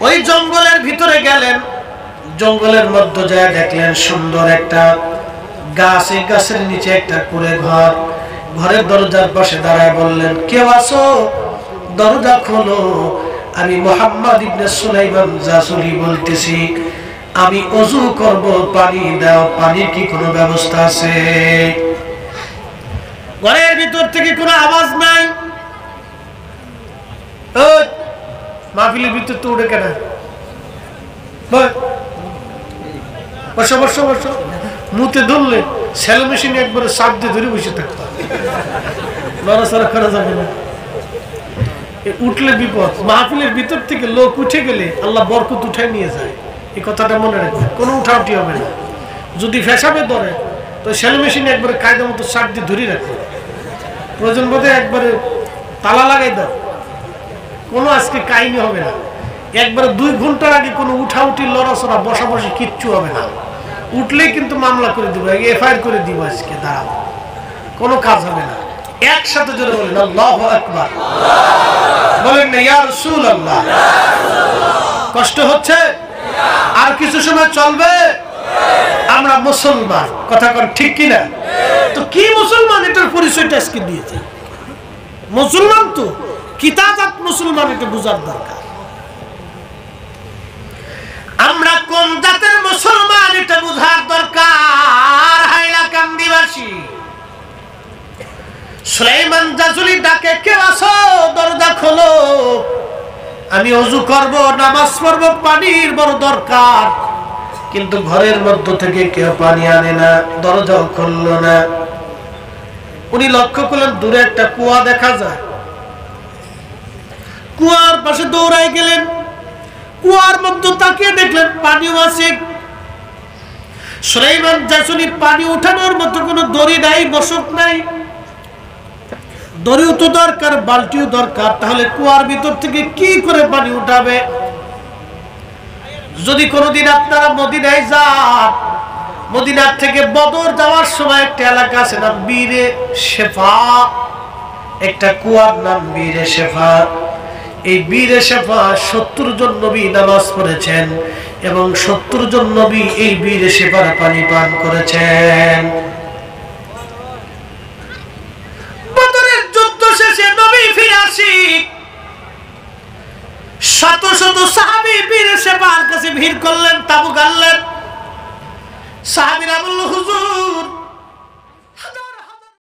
ওই জঙ্গলের ভিতরে গেলেন, জঙ্গলের মধ্যে যায় দেখলেন সুন্দর একটা গাছ, এই গাছের নিচে একটা কুঁড়ে ঘর। ঘরের দরজার পাশে দাঁড়ায় বললেন, কেউ আছো? দরজা খোলো, আমি মুহাম্মদ ইবনে সুলাইমান জাসুলি বলতেছি, আমি ওযু করব, পানি দাও, পানির কি কোনো ব্যবস্থা আছে? ঘরের ভিতর থেকে কোনো আওয়াজ নাই। ওই মাহফিলের ভিতর তো উঠে কেন? বসো বসো বসো। মুতে ধরলে সেলো মেশিনে একবারে চাপ দিয়ে ধরে বসে থাকতো, নড়াচড়া করা যাবে না, উঠলে বিপদ। মাহফিলের ভিতর থেকে লোক উঠে গেলে আল্লাহ বরকত উঠায় নিয়ে যায়, এই কথাটা মনে রাখবে। কোনো উঠাউটি হবে না। যদি ফেসাবে ধরে তো সেলো মেশিনে একবারে কায়দা মতো চাপ দিয়ে ধরে রাখবে, প্রয়োজন বোধে একবারে তালা লাগাই দাও, কোনো আজকে কাহিনী হবে না। একবারে 2 ঘন্টার আগে কোনো উঠাউটি, লড়াচড়া, বসাবসি কিচ্ছু হবে না। উঠলেই কিন্তু মামলা করে দিব, এফআইআর করে দিব, আজকে দাঁড়াও, কোনো কাজ হবে না। একসাথে জোরে বলেন আল্লাহু আকবার, বলেন না ইয়া রাসূলুল্লাহ। কষ্ট হচ্ছে? আর কিছু সময় চলবে। আমরা মুসলমান, কথা কোন ঠিক কিনা? তো কি মুসলমান, এটার পরিচয়টা আজকে দিয়েছে। মুসলমান তো কিতাবাত মুসলমান, এটা বোঝার দরকার। আমরা কোন জাতের মুসলমান এটা বোঝার দরকার। হাইলাকান্দিবাসী সুলাইমান জাসুলি ডাকে, কে আছো? দরজা খোলো, আমি ওযু করব, নামাজ পড়ব, পানির বড় দরকার। কিন্তু ঘরের মধ্য থেকে কেউ পানি আনে না, দরজাও খুললো না। উনি লক্ষ্য করলেন দূরে একটা কুয়া দেখা যায়, কুয়ার পাশে দৌড়াই গেলেন। কুয়ার মধ্যে তাকিয়ে দেখলেন পানিও আছে। সুলাইমান জাসুলি পানি উঠানোর মতো কোনো দড়ি নাই, বসক নাই। দড়িও তো দরকার, বালতিও দরকার, তাহলে কুয়ার ভিতর থেকে কি করে পানি উঠাবে? যদি কোনোদিন আপনারা মদিনায় যান, মদিনার থেকে বদর যাওয়ার সময় একটা এলাকা আছে নাম বীরে শেফা, একটা কুয়ার নাম বীরে শেফা। এই বীরে শেফা 70 জন নবী নামাজ পড়েছেন এবং 70 জন নবী এই বীরে শেফার পানি পান করেছেন। বদরের যুদ্ধ শেষে নবী ফিরে আসি, শত শত সাহাবী বীরে শেফার কাছে ভিড় করলেন, তাবু গাড়লেন। সাহাবীরা বলল, হুজুর